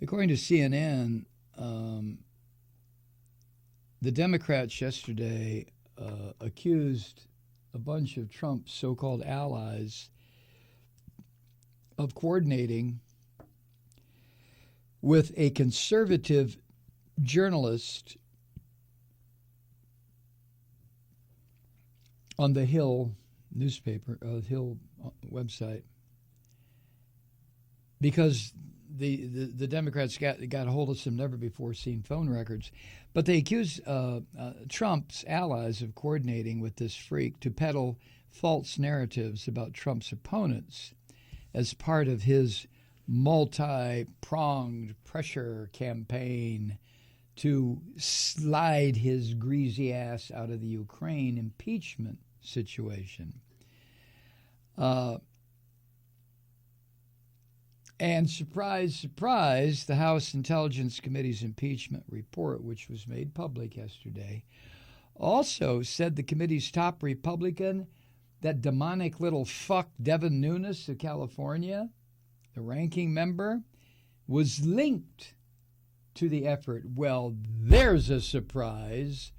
According to CNN, the Democrats yesterday accused a bunch of Trump's so-called allies of coordinating with a conservative journalist on the Hill newspaper, Hill website, because the Democrats got a hold of some never-before-seen phone records. But they accused Trump's allies of coordinating with this freak to peddle false narratives about Trump's opponents as part of his multi-pronged pressure campaign to slide his greasy ass out of the Ukraine impeachment situation. And surprise, surprise, the House Intelligence Committee's impeachment report, which was made public yesterday, also said the committee's top Republican, that demonic little fuck Devin Nunes of California, the ranking member, was linked to the effort. Well, there's a surprise.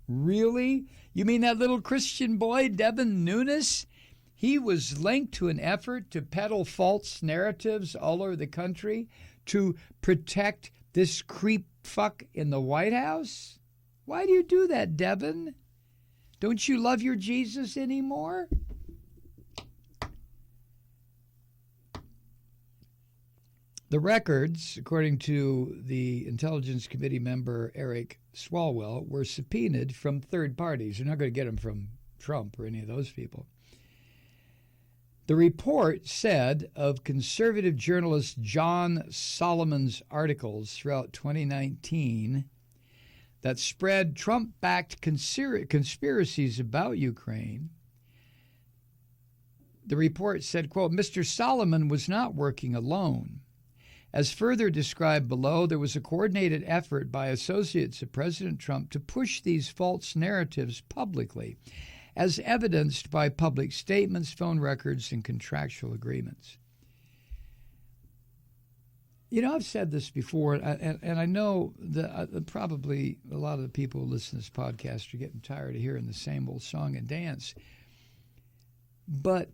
Really? You mean that little Christian boy, Devin Nunes? He was linked to an effort to peddle false narratives all over the country to protect this creep fuck in the White House? Why do you do that, Devin? Don't you love your Jesus anymore? The records, according to the Intelligence Committee member Eric Swalwell, were subpoenaed from third parties. You're not going to get them from Trump or any of those people. The report said of conservative journalist John Solomon's articles throughout 2019 that spread Trump-backed conspiracies about Ukraine. The report said, quote, Mr. Solomon was not working alone. As further described below, there was a coordinated effort by associates of President Trump to push these false narratives publicly, as evidenced by public statements, phone records, and contractual agreements. You know, I've said this before, and I know that probably a lot of the people who listen to this podcast are getting tired of hearing the same old song and dance. But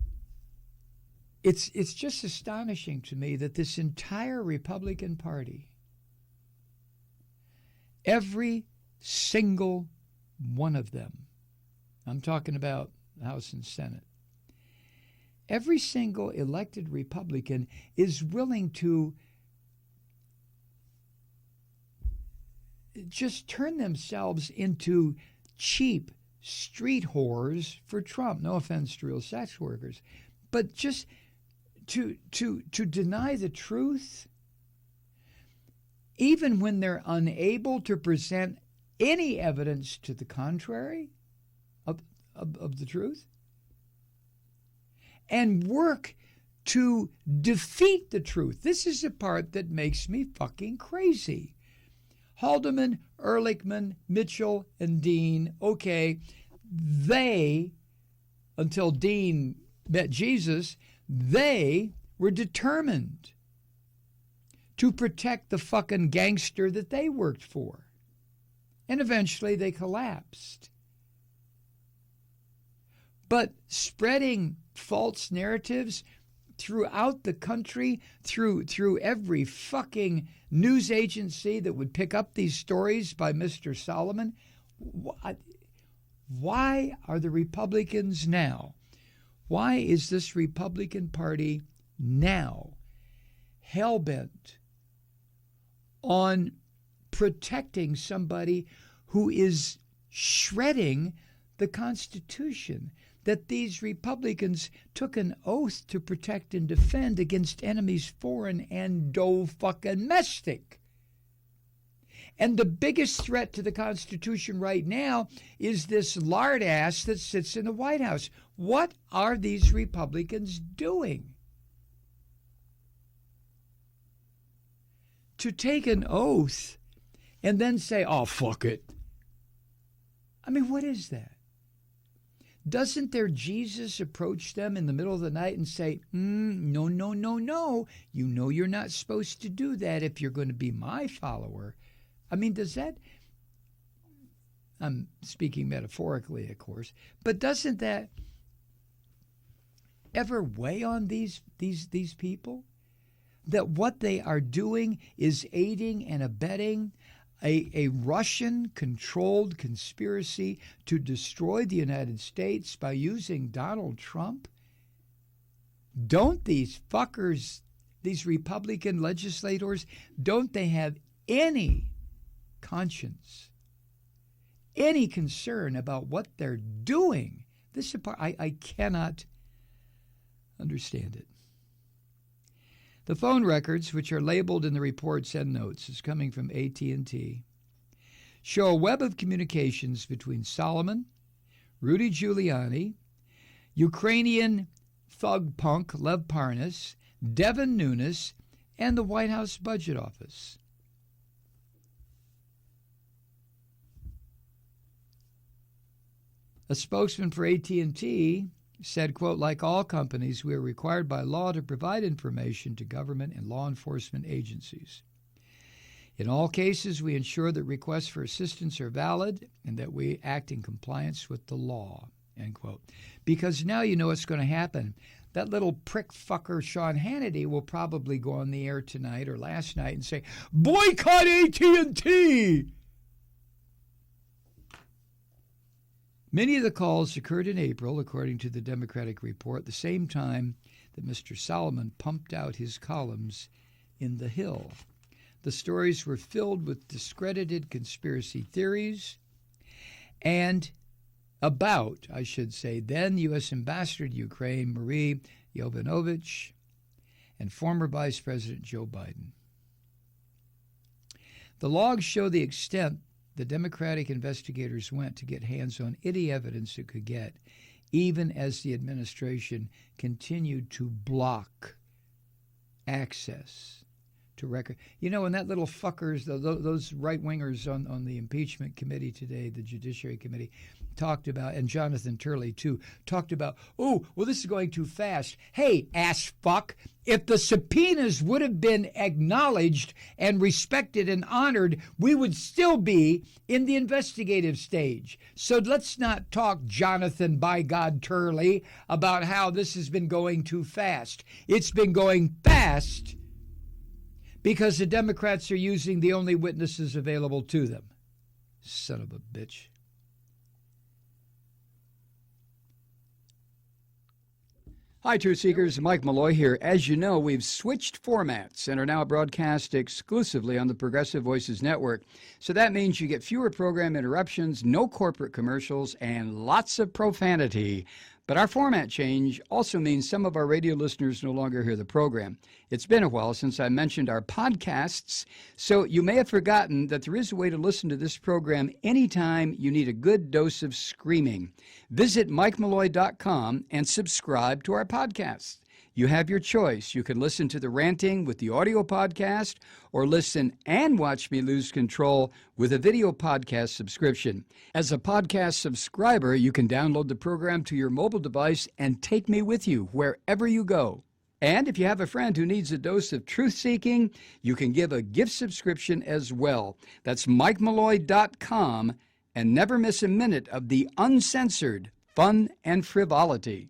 it's just astonishing to me that this entire Republican Party, every single one of them, I'm talking about House and Senate, every single elected Republican is willing to just turn themselves into cheap street whores for Trump. No offense to real sex workers, but just to deny the truth, even when they're unable to present any evidence to the contrary of the truth, and work to defeat the truth. This is the part that makes me fucking crazy. Haldeman, Ehrlichman, Mitchell, and Dean, okay, they, until Dean met Jesus, they were determined to protect the fucking gangster that they worked for. And eventually they collapsed. But spreading false narratives throughout the country, through every fucking news agency that would pick up these stories by Mr. Solomon, why are the Republicans now? Why is this Republican Party now hell-bent on protecting somebody who is shredding the Constitution that these Republicans took an oath to protect and defend against enemies foreign and domestic? And the biggest threat to the Constitution right now is this lard ass that sits in the White House. What are these Republicans doing? To take an oath and then say, oh, fuck it. I mean, what is that? Doesn't their Jesus approach them in the middle of the night and say, no, no, no, no. You know you're not supposed to do that if you're going to be my follower. I mean, does that, I'm speaking metaphorically, of course, but doesn't that ever weigh on these people? That what they are doing is aiding and abetting a Russian-controlled conspiracy to destroy the United States by using Donald Trump? Don't these fuckers, these Republican legislators, don't they have any conscience, any concern about what they're doing? This is I cannot understand it. The phone records, which are labeled in the report's endnotes as coming from AT&T, show a web of communications between Solomon, Rudy Giuliani, Ukrainian thug punk Lev Parnas, Devin Nunes, and the White House Budget Office. A spokesman for AT&T said, quote, like all companies, we are required by law to provide information to government and law enforcement agencies. In all cases, we ensure that requests for assistance are valid and that we act in compliance with the law, end quote. Because now you know what's going to happen. That little prick fucker Sean Hannity will probably go on the air tonight or last night and say, boycott AT&T! Many of the calls occurred in April, according to the Democratic report, the same time that Mr. Solomon pumped out his columns in The Hill. The stories were filled with discredited conspiracy theories and about, I should say, then U.S. Ambassador to Ukraine, Marie Yovanovitch, and former Vice President Joe Biden. The logs show the extent the Democratic investigators went to get hands on any evidence it could get, even as the administration continued to block access to record. You know, and that little fuckers, those right-wingers on the impeachment committee today, the Judiciary Committee, talked about, and Jonathan Turley too, talked about, oh, well, this is going too fast. Hey, ass fuck, if the subpoenas would have been acknowledged and respected and honored, we would still be in the investigative stage. So let's not talk, Jonathan, by God, Turley, about how this has been going too fast. It's been going fast because the Democrats are using the only witnesses available to them. Son of a bitch. Hi, Truth Seekers. Mike Malloy here. As you know, we've switched formats and are now broadcast exclusively on the Progressive Voices Network. So that means you get fewer program interruptions, no corporate commercials, and lots of profanity. But our format change also means some of our radio listeners no longer hear the program. It's been a while since I mentioned our podcasts, so you may have forgotten that there is a way to listen to this program anytime you need a good dose of screaming. Visit MikeMalloy.com and subscribe to our podcasts. You have your choice. You can listen to the ranting with the audio podcast or listen and watch me lose control with a video podcast subscription. As a podcast subscriber, you can download the program to your mobile device and take me with you wherever you go. And if you have a friend who needs a dose of truth-seeking, you can give a gift subscription as well. That's MikeMalloy.com, and never miss a minute of the uncensored fun and frivolity.